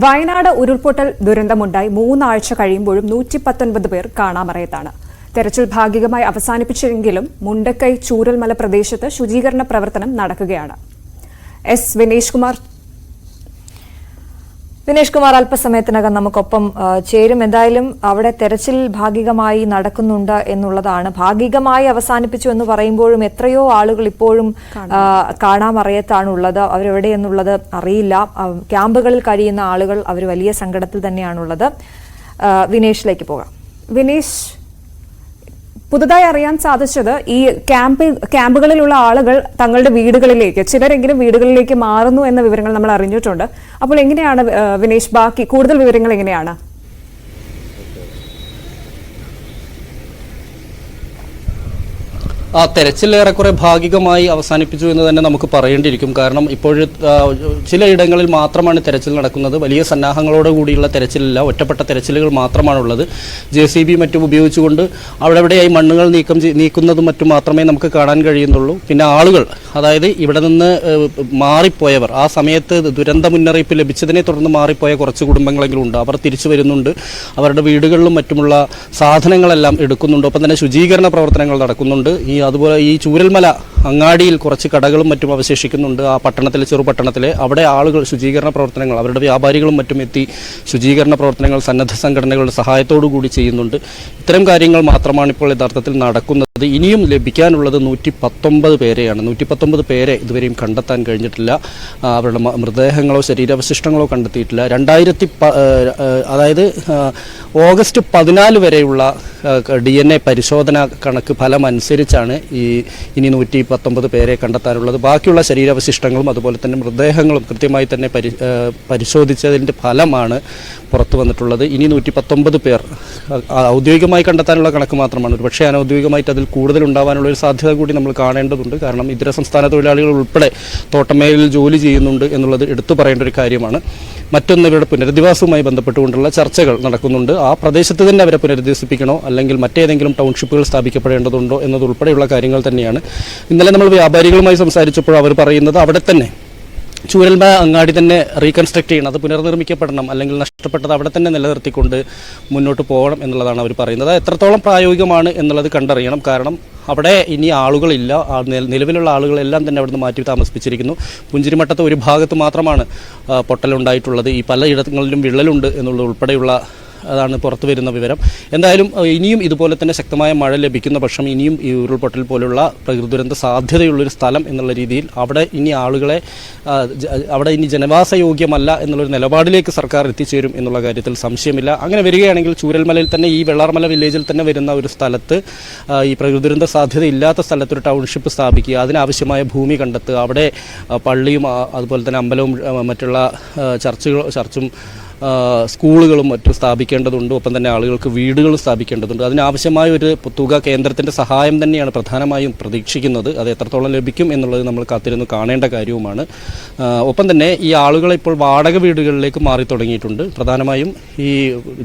വയനാട് ഉരുൾപൊട്ടൽ ദുരന്തമുണ്ടായി 3 ആഴ്ച കഴിയുമ്പോഴും 119 പേർ കാണാമറയത്താണ്. തെരച്ചിൽ ഭാഗികമായി അവസാനിപ്പിച്ചെങ്കിലും മുണ്ടക്കൈ ചൂരൽമല പ്രദേശത്ത് ശുചീകരണ പ്രവർത്തനം നടക്കുകയാണ്. എസ് വിനേഷ് കുമാർ അല്പസമയത്തിനകം നമുക്കൊപ്പം ചേരും. എന്തായാലും അവിടെ തെരച്ചിൽ ഭാഗികമായി നടക്കുന്നുണ്ട് എന്നുള്ളതാണ്. ഭാഗികമായി അവസാനിപ്പിച്ചു എന്ന് പറയുമ്പോഴും എത്രയോ ആളുകൾ ഇപ്പോഴും കാണാമറയത്താണുള്ളത്. അവരെവിടെയെന്നുള്ളത് അറിയില്ല. ക്യാമ്പുകളിൽ കഴിയുന്ന ആളുകൾ അവർ വലിയ സങ്കടത്തിൽ തന്നെയാണുള്ളത്. വിനേഷിലേക്ക് പോകാം. വിനേഷ്, പുതുതായി അറിയാൻ സാധിച്ചത് ഈ ക്യാമ്പുകളിലുള്ള ആളുകൾ തങ്ങളുടെ വീടുകളിലേക്ക്, ചിലരെങ്കിലും വീടുകളിലേക്ക് മാറുന്നു എന്ന വിവരങ്ങൾ നമ്മൾ അറിഞ്ഞിട്ടുണ്ട്. അപ്പോൾ എങ്ങനെയാണ് വിനേഷ്, ബാക്കി കൂടുതൽ വിവരങ്ങൾ എങ്ങനെയാണ്? ആ തെരച്ചിൽ ഏറെക്കുറെ ഭാഗികമായി അവസാനിപ്പിച്ചു എന്ന് തന്നെ നമുക്ക് പറയേണ്ടിയിരിക്കും. കാരണം ഇപ്പോഴും ചിലയിടങ്ങളിൽ മാത്രമാണ് തെരച്ചിൽ നടക്കുന്നത്. വലിയ സന്നാഹങ്ങളോട് കൂടിയുള്ള തെരച്ചിലില്ല, ഒറ്റപ്പെട്ട തെരച്ചിലുകൾ മാത്രമാണുള്ളത്. JCB മറ്റും ഉപയോഗിച്ചുകൊണ്ട് അവിടെയായി മണ്ണുകൾ നീക്കുന്നതും മറ്റും മാത്രമേ നമുക്ക് കാണാൻ കഴിയുന്നുള്ളൂ. പിന്നെ ആളുകൾ, അതായത് ഇവിടെ നിന്ന് മാറിപ്പോയവർ, ആ സമയത്ത് ദുരന്ത മുന്നറിയിപ്പ് ലഭിച്ചതിനെ തുടർന്ന് മാറിപ്പോയ കുറച്ച് കുടുംബങ്ങളെങ്കിലും ഉണ്ട്. അവർ തിരിച്ചു വരുന്നുണ്ട്. അവരുടെ വീടുകളിലും മറ്റുമുള്ള സാധനങ്ങളെല്ലാം എടുക്കുന്നുണ്ട്. ഒപ്പം തന്നെ ശുചീകരണ പ്രവർത്തനങ്ങൾ നടക്കുന്നുണ്ട്. അതുപോലെ ഈ ചൂരൽമല അങ്ങാടിയിൽ കുറച്ച് കടകളും മറ്റും അവശേഷിക്കുന്നുണ്ട്. ആ ചെറുപട്ടണത്തിലെ അവിടെ ആളുകൾ ശുചീകരണ പ്രവർത്തനങ്ങൾ, അവരുടെ വ്യാപാരികളും മറ്റും എത്തി ശുചീകരണ പ്രവർത്തനങ്ങൾ സന്നദ്ധ സംഘടനകളുടെ സഹായത്തോടു കൂടി ചെയ്യുന്നുണ്ട്. ഇത്തരം കാര്യങ്ങൾ മാത്രമാണ് ഇപ്പോൾ യഥാർത്ഥത്തിൽ നടക്കുന്നത്. ഇനിയും ലഭിക്കാനുള്ളത് 119 പേരെയാണ്. 119 പേരെ ഇതുവരെയും കണ്ടെത്താൻ കഴിഞ്ഞിട്ടില്ല. അവരുടെ മൃതദേഹങ്ങളോ ശരീരാവശിഷ്ടങ്ങളോ കണ്ടെത്തിയിട്ടില്ല. അതായത് ഓഗസ്റ്റ് 14 വരെയുള്ള DNA പരിശോധന കണക്ക് ഫലം അനുസരിച്ചാണ് ഇനി 119 പേരെ കണ്ടെത്താനുള്ളത്. ബാക്കിയുള്ള ശരീരാവശിഷ്ടങ്ങളും അതുപോലെ തന്നെ മൃതദേഹങ്ങളും കൃത്യമായി തന്നെ പരിശോധിച്ചതിൻ്റെ ഫലമാണ് പുറത്തു വന്നിട്ടുള്ളത്. ഇനി 119 പേർ ഔദ്യോഗികമായി കണ്ടെത്താനുള്ള കണക്ക് മാത്രമാണ്. ഒരുപക്ഷെ അനൗദ്യോഗികമായിട്ട് അതിൽ കൂടുതൽ ഉണ്ടാവാനുള്ള ഒരു സാധ്യത കൂടി നമ്മൾ കാണേണ്ടതുണ്ട്. കാരണം ഇതര സംസ്ഥാന തൊഴിലാളികൾ ഉൾപ്പെടെ തോട്ടമേഖലയിൽ ജോലി ചെയ്യുന്നുണ്ട് എന്നുള്ളത് എടുത്തു പറയേണ്ട ഒരു കാര്യമാണ്. മറ്റൊന്ന്, ഇവരുടെ പുനരധിവാസവുമായി ബന്ധപ്പെട്ടുകൊണ്ടുള്ള ചർച്ചകൾ നടക്കുന്നുണ്ട്. ആ പ്രദേശത്ത് തന്നെ അവരെ പുനരധിവസിപ്പിക്കണോ അല്ലെങ്കിൽ മറ്റേതെങ്കിലും ടൗൺഷിപ്പുകൾ സ്ഥാപിക്കപ്പെടേണ്ടതുണ്ടോ എന്നതുൾപ്പെടെയുള്ള കാര്യങ്ങൾ തന്നെയാണ്. ഇന്നലെ നമ്മൾ വ്യാപാരികളുമായി സംസാരിച്ചപ്പോൾ അവർ പറയുന്നത് അവിടെ തന്നെ ചൂരൽമല അങ്ങാടി തന്നെ റീകൺസ്ട്രക്ട് ചെയ്യണം, അത് പുനർനിർമ്മിക്കപ്പെടണം, അല്ലെങ്കിൽ നഷ്ടപ്പെട്ടത് അവിടെ തന്നെ നിലനിർത്തിക്കൊണ്ട് മുന്നോട്ട് പോകണം എന്നുള്ളതാണ് അവർ പറയുന്നത്. എത്രത്തോളം പ്രായോഗികമാണ് എന്നുള്ളത് കണ്ടറിയണം. കാരണം അവിടെ ഇനി ആളുകളില്ല. നിലവിലുള്ള ആളുകളെല്ലാം തന്നെ അവിടുന്ന് മാറ്റി താമസിപ്പിച്ചിരിക്കുന്നു. പുഞ്ചിരിമട്ടത്തെ ഒരു ഭാഗത്ത് മാത്രമാണ് പൊട്ടലുണ്ടായിട്ടുള്ളത്. ഈ പലയിടങ്ങളിലും വിള്ളലുണ്ട് എന്നുള്ളത് ഉൾപ്പെടെയുള്ള അതാണ് പുറത്തു വരുന്ന വിവരം. എന്തായാലും ഇനിയും ഇതുപോലെ തന്നെ ശക്തമായ മഴ ലഭിക്കുന്ന പക്ഷം ഇനിയും ഈ ഉരുൾപൊട്ടൽ പോലുള്ള പ്രകൃതി ദുരന്ത സാധ്യതയുള്ളൊരു സ്ഥലം എന്നുള്ള രീതിയിൽ അവിടെ ഇനി ജനവാസയോഗ്യമല്ല എന്നുള്ളൊരു നിലപാടിലേക്ക് സർക്കാർ എത്തിച്ചേരും എന്നുള്ള കാര്യത്തിൽ സംശയമില്ല. അങ്ങനെ വരികയാണെങ്കിൽ ചൂരൽമലയിൽ തന്നെ ഈ വെള്ളാർമല വില്ലേജിൽ തന്നെ വരുന്ന ഒരു സ്ഥലത്ത്, ഈ പ്രകൃതി ദുരന്ത സാധ്യത ഇല്ലാത്ത സ്ഥലത്ത് ഒരു ടൗൺഷിപ്പ് സ്ഥാപിക്കുക, അതിനാവശ്യമായ ഭൂമി കണ്ടെത്തുക, അവിടെ പള്ളിയും അതുപോലെ തന്നെ അമ്പലവും മറ്റുള്ള ചർച്ചും സ്കൂളുകളും മറ്റും സ്ഥാപിക്കേണ്ടതുണ്ട്. ഒപ്പം തന്നെ ആളുകൾക്ക് വീടുകൾ സ്ഥാപിക്കേണ്ടതുണ്ട്. അതിനാവശ്യമായ ഒരു തുക കേന്ദ്രത്തിൻ്റെ സഹായം തന്നെയാണ് പ്രധാനമായും പ്രതീക്ഷിക്കുന്നത്. അത് എത്രത്തോളം ലഭിക്കും എന്നുള്ളത് നമ്മൾ കാത്തിരുന്ന് കാണേണ്ട കാര്യവുമാണ്. ഒപ്പം തന്നെ ഈ ആളുകളെ ഇപ്പോൾ വാടക വീടുകളിലേക്ക് മാറി തുടങ്ങിയിട്ടുണ്ട്. പ്രധാനമായും ഈ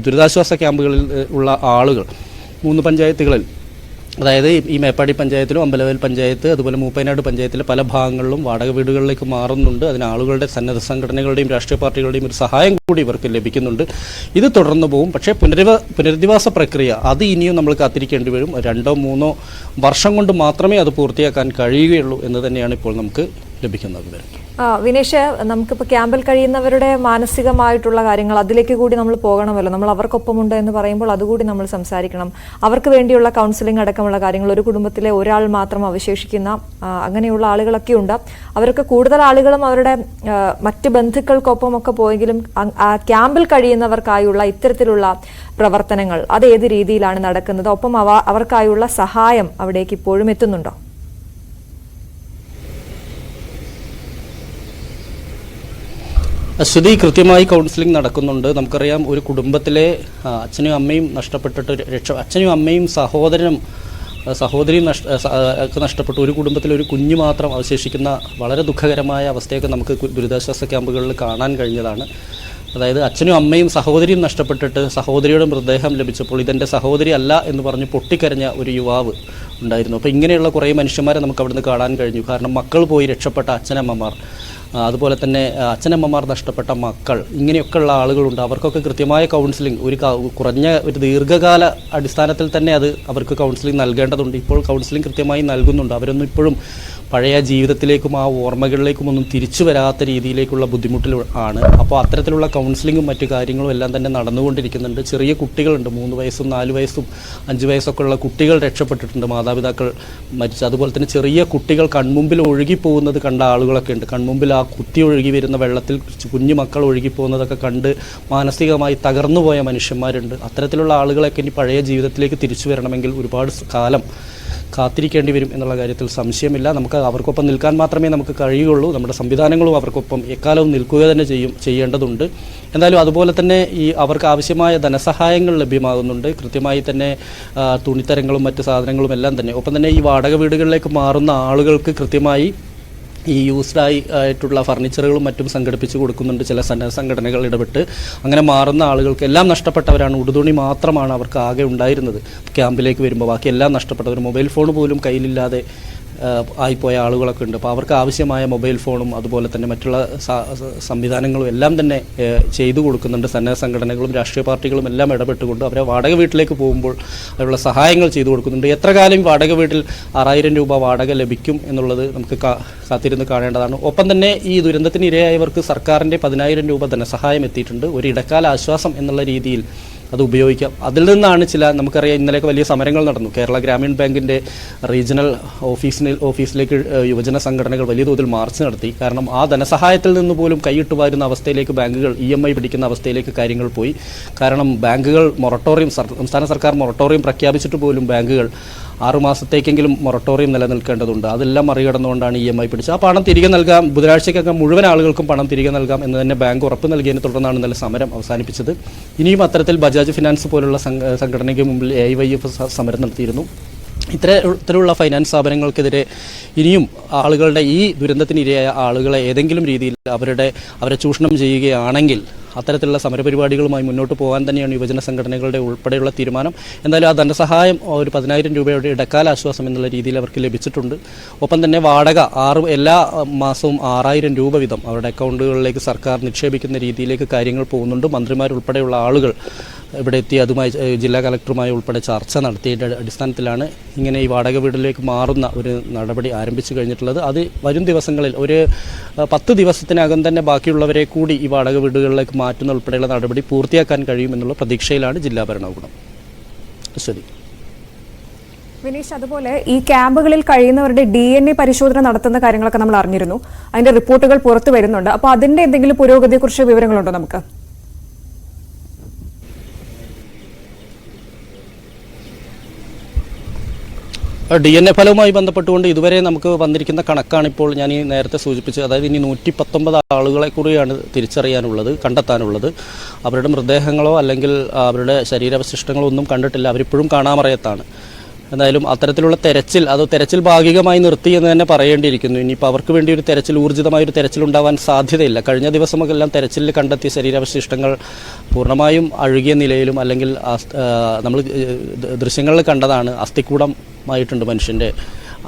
ദുരിതാശ്വാസ ക്യാമ്പുകളിൽ ഉള്ള ആളുകൾ 3 പഞ്ചായത്തുകളിൽ, അതായത് ഈ മേപ്പാടി പഞ്ചായത്തിലും അമ്പലവയൽ പഞ്ചായത്ത് അതുപോലെ മൂപ്പനാട് പഞ്ചായത്തിലെ പല ഭാഗങ്ങളിലും വാടക വീടുകളിലേക്ക് മാറുന്നുണ്ട്. അതിന് ആളുകളുടെ സന്നദ്ധ സംഘടനകളുടെയും രാഷ്ട്രീയ പാർട്ടികളുടെയും ഒരു സഹായം കൂടി ഇവർക്ക് ലഭിക്കുന്നുണ്ട്. ഇത് തുടർന്നു പോകും. പക്ഷേ പുനരധിവാസ പ്രക്രിയ അത് ഇനിയും നമ്മൾ കാത്തിരിക്കേണ്ടി വരും. 2-3 വർഷം കൊണ്ട് മാത്രമേ അത് പൂർത്തിയാക്കാൻ കഴിയുകയുള്ളൂ എന്ന് തന്നെയാണ് ഇപ്പോൾ നമുക്ക് ലഭിക്കുന്ന വിവരം. വിനേഷ്, നമുക്കിപ്പോൾ ക്യാമ്പിൽ കഴിയുന്നവരുടെ മാനസികമായിട്ടുള്ള കാര്യങ്ങൾ, അതിലേക്ക് കൂടി നമ്മൾ പോകണമല്ലോ. നമ്മൾ അവർക്കൊപ്പമുണ്ട് എന്ന് പറയുമ്പോൾ അതുകൂടി നമ്മൾ സംസാരിക്കണം. അവർക്ക് വേണ്ടിയുള്ള കൗൺസിലിംഗ് അടക്കമുള്ള കാര്യങ്ങൾ, ഒരു കുടുംബത്തിലെ ഒരാൾ മാത്രം അവശേഷിക്കുന്ന അങ്ങനെയുള്ള ആളുകളൊക്കെ ഉണ്ട്. അവർക്ക് കൂടുതൽ ആളുകളും അവരുടെ മറ്റ് ബന്ധുക്കൾക്കൊപ്പമൊക്കെ പോയെങ്കിലും ക്യാമ്പിൽ കഴിയുന്നവർക്കായുള്ള ഇത്തരത്തിലുള്ള പ്രവർത്തനങ്ങൾ അത് ഏത് രീതിയിലാണ് നടക്കുന്നത്? ഒപ്പം അവർക്കായുള്ള സഹായം അവിടേക്ക് ഇപ്പോഴും എത്തുന്നുണ്ടോ? അശ്വതി, കൃത്യമായി കൗൺസിലിംഗ് നടക്കുന്നുണ്ട്. നമുക്കറിയാം, ഒരു കുടുംബത്തിലെ അച്ഛനും അമ്മയും നഷ്ടപ്പെട്ടിട്ട് അച്ഛനും അമ്മയും സഹോദരിയും നഷ്ടപ്പെട്ടു ഒരു കുടുംബത്തിൽ ഒരു കുഞ്ഞു മാത്രം അവശേഷിക്കുന്ന വളരെ ദുഃഖകരമായ അവസ്ഥയൊക്കെ നമുക്ക് ദുരിതാശ്വാസ ക്യാമ്പുകളിൽ കാണാൻ കഴിഞ്ഞതാണ്. അതായത് അച്ഛനും അമ്മയും സഹോദരിയും നഷ്ടപ്പെട്ടിട്ട് സഹോദരിയുടെ മൃതദേഹം ലഭിച്ചപ്പോൾ ഇതെൻ്റെ സഹോദരി അല്ല എന്ന് പറഞ്ഞ് പൊട്ടിക്കരഞ്ഞ ഒരു യുവാവ് ഉണ്ടായിരുന്നു. അപ്പോൾ ഇങ്ങനെയുള്ള കുറേ മനുഷ്യന്മാരെ നമുക്ക് അവിടുന്ന് കാണാൻ കഴിഞ്ഞു. കാരണം മക്കൾ പോയി രക്ഷപ്പെട്ട അച്ഛനമ്മമാർ അതുപോലെ തന്നെ അച്ഛനമ്മമാർ നഷ്ടപ്പെട്ട മക്കൾ, ഇങ്ങനെയൊക്കെയുള്ള ആളുകളുണ്ട്. അവർക്കൊക്കെ കൃത്യമായ കൗൺസിലിംഗ് കുറഞ്ഞ ഒരു ദീർഘകാല അടിസ്ഥാനത്തിൽ തന്നെ അത് അവർക്ക് കൗൺസിലിംഗ് നൽകേണ്ടതുണ്ട്. ഇപ്പോൾ കൗൺസിലിംഗ് കൃത്യമായി നൽകുന്നുണ്ട്. അവരൊന്നും ഇപ്പോഴും പഴയ ജീവിതത്തിലേക്കും ആ ഓർമ്മകളിലേക്കും ഒന്നും തിരിച്ചു വരാത്ത രീതിയിലേക്കുള്ള ബുദ്ധിമുട്ടിൽ ആണ്. അപ്പോൾ അത്തരത്തിലുള്ള കൗൺസിലിങ്ങും മറ്റു കാര്യങ്ങളും എല്ലാം തന്നെ നടന്നുകൊണ്ടിരിക്കുന്നുണ്ട്. ചെറിയ കുട്ടികളുണ്ട്, 3 വയസ്സും 4 വയസ്സും 5 വയസ്സൊക്കെ ഉള്ള കുട്ടികൾ രക്ഷപ്പെട്ടിട്ടുണ്ട്, മാതാപിതാക്കൾ മരിച്ചു. അതുപോലെ തന്നെ ചെറിയ കുട്ടികൾ കൺമുമ്പിൽ ഒഴുകിപ്പോകുന്നത് കണ്ട ആളുകളൊക്കെ ഉണ്ട്. കൺമുമ്പിൽ ആ കുത്തി ഒഴുകി വരുന്ന വെള്ളത്തിൽ കുഞ്ഞു മക്കൾ ഒഴുകിപ്പോകുന്നതൊക്കെ കണ്ട് മാനസികമായി തകർന്നുപോയ മനുഷ്യന്മാരുണ്ട്. അത്തരത്തിലുള്ള ആളുകളൊക്കെ ഇനി പഴയ ജീവിതത്തിലേക്ക് തിരിച്ചു വരണമെങ്കിൽ ഒരുപാട് കാലം കാത്തിരിക്കേണ്ടി വരും എന്നുള്ള കാര്യത്തിൽ സംശയമില്ല. നമുക്ക് അവർക്കൊപ്പം നിൽക്കാൻ മാത്രമേ നമുക്ക് കഴിയുകയുള്ളൂ. നമ്മുടെ സംവിധാനങ്ങളും അവർക്കൊപ്പം എക്കാലവും നിൽക്കുക തന്നെ ചെയ്യേണ്ടതുണ്ട്. എന്തായാലും അതുപോലെ തന്നെ അവർക്ക് ആവശ്യമായ ധനസഹായങ്ങൾ ലഭ്യമാകുന്നുണ്ട്. കൃത്യമായി തന്നെ തുണിത്തരങ്ങളും മറ്റ് സാധനങ്ങളും എല്ലാം തന്നെ. ഒപ്പം തന്നെ ഈ വാടക വീടുകളിലേക്ക് മാറുന്ന ആളുകൾക്ക് കൃത്യമായി ഈ ആയിട്ടുള്ള ഫർണിച്ചറുകളും മറ്റും സംഘടിപ്പിച്ച് കൊടുക്കുന്നുണ്ട് ചില സംഘടനകൾ ഇടപെട്ട്. അങ്ങനെ മാറുന്ന ആളുകൾക്ക് എല്ലാം നഷ്ടപ്പെട്ടവരാണ്. ഉടുതുണി മാത്രമാണ് അവർക്ക് ആകെ ഉണ്ടായിരുന്നത് ക്യാമ്പിലേക്ക് വരുമ്പോൾ. ബാക്കി എല്ലാം നഷ്ടപ്പെട്ടവർ, മൊബൈൽ ഫോൺ പോലും കയ്യിലില്ലാതെ ആയിപ്പോയ ആളുകളൊക്കെ ഉണ്ട്. അപ്പോൾ അവർക്ക് ആവശ്യമായ മൊബൈൽ ഫോണും അതുപോലെ തന്നെ മറ്റുള്ള സംവിധാനങ്ങളും എല്ലാം തന്നെ ചെയ്തു കൊടുക്കുന്നുണ്ട്. സന്നദ്ധ സംഘടനകളും രാഷ്ട്രീയ പാർട്ടികളും എല്ലാം ഇടപെട്ടുകൊണ്ട് അവരെ വാടക വീട്ടിലേക്ക് പോകുമ്പോൾ അതിനുള്ള സഹായങ്ങൾ ചെയ്തു കൊടുക്കുന്നുണ്ട്. എത്ര കാലം വാടക വീട്ടിൽ 6000 രൂപ വാടക ലഭിക്കും എന്നുള്ളത് നമുക്ക് കാത്തിരുന്ന് കാണേണ്ടതാണ്. ഒപ്പം തന്നെ ഈ ദുരന്തത്തിന് ഇരയായവർക്ക് സർക്കാരിൻ്റെ 10,000 രൂപ ധനസഹായം എത്തിയിട്ടുണ്ട്. ഒരു ഇടക്കാല ആശ്വാസം എന്നുള്ള രീതിയിൽ അത് ഉപയോഗിക്കാം. അതിൽ നിന്നാണ് നമുക്കറിയാം, ഇന്നലെയൊക്കെ വലിയ സമരങ്ങൾ നടന്നു. കേരള ഗ്രാമീൺ ബാങ്കിൻ്റെ റീജിയണൽ ഓഫീസിലേക്ക് യുവജന സംഘടനകൾ വലിയ തോതിൽ മാർച്ച് നടത്തി. കാരണം ആ ധനസഹായത്തിൽ നിന്ന് പോലും കൈയിട്ട് വാരുന്ന അവസ്ഥയിലേക്ക് ബാങ്കുകൾ EMI പിടിക്കുന്ന അവസ്ഥയിലേക്ക് കാര്യങ്ങൾ പോയി. കാരണം ബാങ്കുകൾ സംസ്ഥാന സർക്കാർ മൊറട്ടോറിയം പ്രഖ്യാപിച്ചിട്ട് പോലും ബാങ്കുകൾ 6 മാസത്തേക്കെങ്കിലും മൊറട്ടോറിയം നിലനിൽക്കേണ്ടതുണ്ട്. അതെല്ലാം മറികടന്നുകൊണ്ടാണ് EMI പിടിച്ചത്. ആ പണം തിരികെ നൽകാം, ബുധനാഴ്ചയ്ക്കൊക്കെ മുഴുവൻ ആളുകൾക്കും പണം തിരികെ നൽകാം എന്ന് തന്നെ ബാങ്ക് ഉറപ്പ് നൽകിയതിനെ തുടർന്നാണ് ഇന്നലെ സമരം അവസാനിപ്പിച്ചത്. ഇനിയും അത്തരത്തിൽ ബജാജ് ഫിനാൻസ് പോലുള്ള സംഘടനയ്ക്ക് മുമ്പിൽ AIYF സമരം നടത്തിയിരുന്നു. ഇത്തരത്തിലുള്ള ഫൈനാൻസ് സ്ഥാപനങ്ങൾക്കെതിരെ ഇനിയും ആളുകളുടെ ഈ ദുരന്തത്തിന് ഇരയായ ആളുകളെ ഏതെങ്കിലും രീതിയിൽ അവരെ ചൂഷണം ചെയ്യുകയാണെങ്കിൽ അത്തരത്തിലുള്ള സമരപരിപാടികളുമായി മുന്നോട്ട് പോകാൻ തന്നെയാണ് യുവജന സംഘടനകളുടെ ഉൾപ്പെടെയുള്ള തീരുമാനം. എന്തായാലും ആ ധനസഹായം ഒരു 10,000 രൂപയുടെ ഇടക്കാല ആശ്വാസം എന്നുള്ള രീതിയിൽ അവർക്ക് ലഭിച്ചിട്ടുണ്ട്. ഒപ്പം തന്നെ വാടക എല്ലാ മാസവും 6,000 രൂപ വീതം അവരുടെ അക്കൗണ്ടുകളിലേക്ക് സർക്കാർ നിക്ഷേപിക്കുന്ന രീതിയിലേക്ക് കാര്യങ്ങൾ പോകുന്നുണ്ട്. മന്ത്രിമാരുൾപ്പെടെയുള്ള ആളുകൾ ഇവിടെ എത്തി അതുമായി ജില്ലാ കളക്ടറുമായി ഉൾപ്പെടെ ചർച്ച നടത്തിയതിൻ്റെ അടിസ്ഥാനത്തിലാണ് ഇങ്ങനെ ഈ വാടക വീട്ടിലേക്ക് മാറുന്ന ഒരു നടപടി ആരംഭിച്ചു കഴിഞ്ഞിട്ടുള്ളത്. അത് വരും ദിവസങ്ങളിൽ ഒരു 10 ദിവസത്തിനകം തന്നെ ബാക്കിയുള്ളവരെ കൂടി ഈ വാടക വീടുകളിലേക്ക് മാറ്റുന്ന ഉൾപ്പെടെയുള്ള നടപടി പൂർത്തിയാക്കാൻ കഴിയുമെന്നുള്ള പ്രതീക്ഷയിലാണ് ജില്ലാ ഭരണകൂടം. ശരി വിനീഷ്, അതുപോലെ ഈ ക്യാമ്പുകളിൽ കഴിയുന്നവരുടെ DNA പരിശോധന നടത്തുന്ന കാര്യങ്ങളൊക്കെ നമ്മൾ അറിഞ്ഞിരുന്നു. അതിന്റെ റിപ്പോർട്ടുകൾ പുറത്തു വരുന്നുണ്ട്. അപ്പോൾ അതിന്റെ എന്തെങ്കിലും പുരോഗതിയെക്കുറിച്ച് വിവരങ്ങളുണ്ടോ നമുക്ക്? DNA ഫലവുമായി ബന്ധപ്പെട്ടുകൊണ്ട് ഇതുവരെ നമുക്ക് വന്നിരിക്കുന്ന കണക്കാണിപ്പോൾ ഞാൻ ഈ നേരത്തെ സൂചിപ്പിച്ചത്. അതായത് ഇനി 119 ആളുകളെ കൂടിയാണ് തിരിച്ചറിയാനുള്ളത്, കണ്ടെത്താനുള്ളത്. അവരുടെ മൃതദേഹങ്ങളോ അല്ലെങ്കിൽ അവരുടെ ശരീരാവശിഷ്ടങ്ങളോ ഒന്നും കണ്ടിട്ടില്ല. അവരിപ്പോഴും കാണാമറയത്താണ്. എന്തായാലും അത്തരത്തിലുള്ള തെരച്ചിൽ ഭാഗികമായി നിർത്തി എന്ന് തന്നെ പറയേണ്ടിയിരിക്കുന്നു. ഇനിയിപ്പോൾ അവർക്ക് വേണ്ടി ഒരു ഊർജിതമായൊരു തെരച്ചിൽ ഉണ്ടാവാൻ സാധ്യതയില്ല. കഴിഞ്ഞ ദിവസമൊക്കെല്ലാം തെരച്ചിലിൽ കണ്ടെത്തിയ ശരീരാവശിഷ്ടങ്ങൾ പൂർണ്ണമായും അഴുകിയ നിലയിലും അല്ലെങ്കിൽ നമ്മൾ ദൃശ്യങ്ങളിൽ കണ്ടതാണ്, അസ്ഥിക്കൂടമായിട്ടുണ്ട് മനുഷ്യൻ്റെ.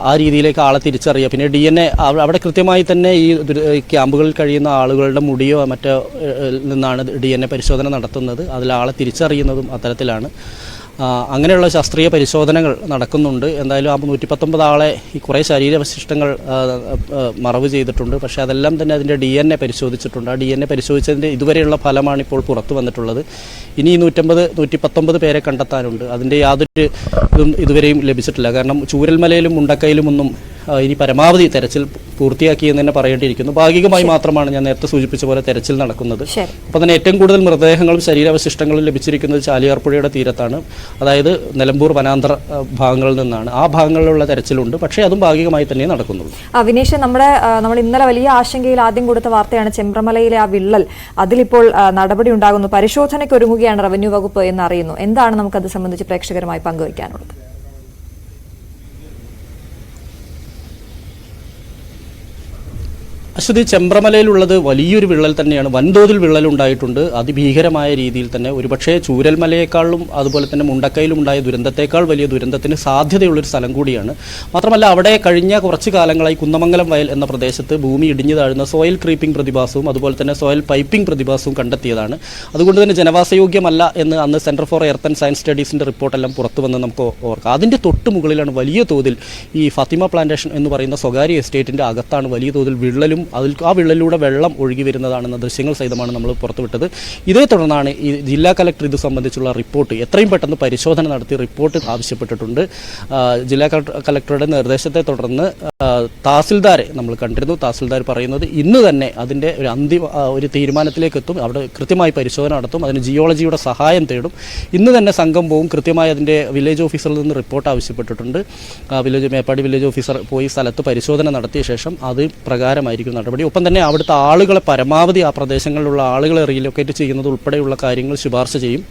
ആ രീതിയിലേക്ക് ആളെ തിരിച്ചറിയുക. പിന്നെ DNA അവിടെ കൃത്യമായി തന്നെ ഈ ക്യാമ്പുകളിൽ കഴിയുന്ന ആളുകളുടെ മുടിയോ മറ്റോ നിന്നാണ് DNA പരിശോധന നടത്തുന്നത്. അതിൽ ആളെ തിരിച്ചറിയുന്നതും അത്തരത്തിലാണ്. അങ്ങനെയുള്ള ശാസ്ത്രീയ പരിശോധനകൾ നടക്കുന്നുണ്ട്. എന്തായാലും ആ 119 ആളെ ഈ കുറേ ശരീരാവശിഷ്ടങ്ങൾ മറവ് ചെയ്തിട്ടുണ്ട്. പക്ഷേ അതെല്ലാം തന്നെ അതിൻ്റെ DNA പരിശോധിച്ചിട്ടുണ്ട്. ആ DNA പരിശോധിച്ചതിൻ്റെ ഇതുവരെയുള്ള ഫലമാണ് ഇപ്പോൾ പുറത്തു വന്നിട്ടുള്ളത്. ഇനി 119 പേരെ കണ്ടെത്താനുണ്ട്. അതിൻ്റെ യാതൊരു ഇതും ഇതുവരെയും ലഭിച്ചിട്ടില്ല. കാരണം ചൂരൽമലയിലും മുണ്ടക്കയിലും ഒന്നും ഇനി പരമാവധി തെരച്ചിൽ പൂർത്തിയാക്കിയെന്ന് തന്നെ പറയേണ്ടിയിരിക്കുന്നു. ഭാഗികമായി മാത്രമാണ് ഞാൻ നേരത്തെ സൂചിപ്പിച്ച പോലെ തെരച്ചിൽ നടക്കുന്നത്. അപ്പോൾ തന്നെ ഏറ്റവും കൂടുതൽ മൃതദേഹങ്ങളും ശരീരാവശിഷ്ടങ്ങളും ലഭിച്ചിരിക്കുന്നത് ചാലിയാർപ്പുഴയുടെ തീരത്താണ്. അതായത് നിലമ്പൂർ വനാന്തർ ഭാഗങ്ങളിൽ നിന്നാണ്. ആ ഭാഗങ്ങളിലുള്ള തെരച്ചിലുണ്ട്. പക്ഷേ അതും ഭാഗികമായി തന്നെ നടക്കുന്നുള്ളൂ. വിനീഷ്, നമ്മൾ ഇന്നലെ വലിയ ആശങ്കയിൽ ആദ്യം കൊടുത്ത വാർത്തയാണ് ചെമ്പ്രമലയിലെ ആ വിള്ളൽ. അതിലിപ്പോൾ നടപടി ഉണ്ടാകുന്നു. പരിശോധനയ്ക്ക് ഒരുങ്ങുകയാണ് റവന്യൂ വകുപ്പ് എന്നറിയുന്നു. എന്താണ് നമുക്കത് സംബന്ധിച്ച് പ്രേക്ഷകരുമായി പങ്കുവയ്ക്കാനുള്ളത്? അശ്വതി, ചെമ്പ്രമലയിലുള്ളത് വലിയൊരു വിള്ളൽ തന്നെയാണ്. വൻതോതിൽ വിള്ളൽ ഉണ്ടായിട്ടുണ്ട്. അതിഭീകരമായ രീതിയിൽ തന്നെ, ഒരുപക്ഷെ ചൂരൽമലയേക്കാളും അതുപോലെ തന്നെ മുണ്ടക്കയിലും ഉണ്ടായ ദുരന്തത്തേക്കാൾ വലിയ ദുരന്തത്തിന് സാധ്യതയുള്ളൊരു സ്ഥലം കൂടിയാണ്. മാത്രമല്ല, അവിടെ കഴിഞ്ഞ കുറച്ച് കാലങ്ങളായി കുന്നമംഗലം വയൽ എന്ന പ്രദേശത്ത് ഭൂമി ഇടിഞ്ഞു താഴുന്ന സോയിൽ ക്രീപ്പിംഗ് പ്രതിഭാസവും അതുപോലെ തന്നെ സോയിൽ പൈപ്പിംഗ് പ്രതിഭാസവും കണ്ടെത്തിയതാണ്. അതുകൊണ്ട് തന്നെ ജനവാസയോഗ്യമല്ല എന്ന് അന്ന് centre for earth and science സ്റ്റഡീസിന്റെ റിപ്പോർട്ടെല്ലാം പുറത്തു വന്ന് നമുക്ക് ഓർക്കാം. അതിന്റെ തൊട്ട് മുകളിലാണ് വലിയ തോതിൽ ഈ ഫാത്തിമ പ്ലാന്റേഷൻ എന്ന് പറയുന്ന സ്വകാര്യ എസ്റ്റേറ്റിന്റെ അകത്താണ് വലിയ തോതിൽ വിള്ളലും ആ വിള്ളലിലൂടെ വെള്ളം ഒഴുകി വരുന്നതാണെന്ന ദൃശ്യങ്ങൾ സഹിതമാണ് നമ്മൾ പുറത്തുവിട്ടത്. ഇതേ തുടർന്നാണ് ഈ ജില്ലാ കലക്ടർ ഇത് സംബന്ധിച്ചുള്ള റിപ്പോർട്ട് എത്രയും പെട്ടെന്ന് പരിശോധന നടത്തി റിപ്പോർട്ട് ആവശ്യപ്പെട്ടിട്ടുണ്ട്. ജില്ലാ കലക്ടറുടെ നിർദ്ദേശത്തെ തുടർന്ന് തഹസിൽദാരെ നമ്മൾ കണ്ടിരുന്നു. തഹസിൽദാർ പറയുന്നത് ഇന്ന് തന്നെ അതിൻ്റെ ഒരു ഒരു തീരുമാനത്തിലേക്ക് എത്തും. അവിടെ കൃത്യമായി പരിശോധന നടത്തും. അതിന് ജിയോളജിയുടെ സഹായം തേടും. ഇന്ന് തന്നെ സംഘം പോവും. കൃത്യമായി അതിൻ്റെ വില്ലേജ് ഓഫീസറിൽ നിന്ന് റിപ്പോർട്ട് ആവശ്യപ്പെട്ടിട്ടുണ്ട്. മേപ്പാടി വില്ലേജ് ഓഫീസർ പോയി സ്ഥലത്ത് പരിശോധന നടത്തിയ ശേഷം അത് പ്രകാരമായിരിക്കും നടപടി. ഒപ്പം തന്നെ അവിടുത്തെ ആളുകളെ പരമാവധി ആ പ്രദേശങ്ങളിലുള്ള ആളുകളെ റീലൊക്കേറ്റ് ചെയ്യുന്നത് ഉൾപ്പെടെയുള്ള കാര്യങ്ങൾ ശുപാർശ ചെയ്യും.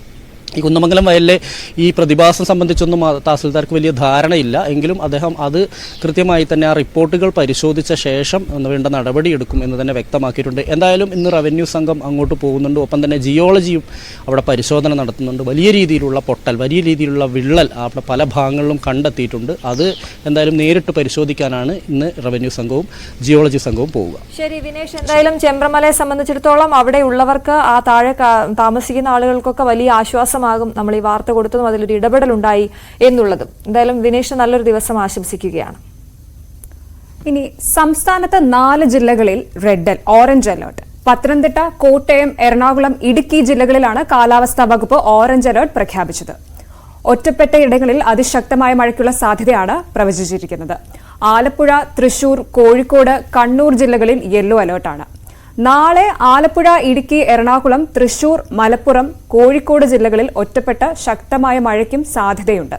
ഈ കുന്നമംഗലം വയലിലെ ഈ പ്രതിഭാസം സംബന്ധിച്ചൊന്നും തഹസിൽദാർക്ക് വലിയ ധാരണയില്ല. എങ്കിലും അദ്ദേഹം അത് കൃത്യമായി തന്നെ ആ റിപ്പോർട്ടുകൾ പരിശോധിച്ച ശേഷം വേണ്ട നടപടി എടുക്കും എന്ന് തന്നെ വ്യക്തമാക്കിയിട്ടുണ്ട്. എന്തായാലും ഇന്ന് റവന്യൂ സംഘം അങ്ങോട്ട് പോകുന്നുണ്ട്. ഒപ്പം തന്നെ ജിയോളജിയും അവിടെ പരിശോധന നടത്തുന്നുണ്ട്. വലിയ രീതിയിലുള്ള പൊട്ടൽ, വലിയ രീതിയിലുള്ള വിള്ളൽ അവിടെ പല ഭാഗങ്ങളിലും കണ്ടെത്തിയിട്ടുണ്ട്. അത് എന്തായാലും നേരിട്ട് പരിശോധിക്കാനാണ് ഇന്ന് റവന്യൂ സംഘവും ജിയോളജി സംഘവും പോവുക. ശരി വിനേഷ്, എന്തായാലും ചെമ്പ്രമലയെ സംബന്ധിച്ചിടത്തോളം അവിടെ ഉള്ളവർക്ക്, ആ താഴെ താമസിക്കുന്ന ആളുകൾക്കൊക്കെ വലിയ ആശ്വാസം നമ്മൾ ഈ വാർത്ത കൊടുത്തതും അതിലൊരു ഇടപെടലുണ്ടായി എന്നുള്ളതും. എന്തായാലും വിനേഷ് നല്ലൊരു ദിവസം ആശംസിക്കുകയാണ്. ഇനി സംസ്ഥാനത്ത് 4 ജില്ലകളിൽ ഓറഞ്ച് അലർട്ട്. പത്തനംതിട്ട, കോട്ടയം, എറണാകുളം, ഇടുക്കി ജില്ലകളിലാണ് കാലാവസ്ഥാ വകുപ്പ് ഓറഞ്ച് അലർട്ട് പ്രഖ്യാപിച്ചത്. ഒറ്റപ്പെട്ട ഇടങ്ങളിൽ അതിശക്തമായ മഴയ്ക്കുള്ള സാധ്യതയാണ് പ്രവചിച്ചിരിക്കുന്നത്. ആലപ്പുഴ, തൃശൂർ, കോഴിക്കോട്, കണ്ണൂർ ജില്ലകളിൽ യെല്ലോ അലർട്ടാണ്. നാളെ ആലപ്പുഴ, ഇടുക്കി, എറണാകുളം, തൃശൂർ, മലപ്പുറം, കോഴിക്കോട് ജില്ലകളിൽ ഒറ്റപ്പെട്ട ശക്തമായ മഴയ്ക്കും സാധ്യതയുണ്ട്.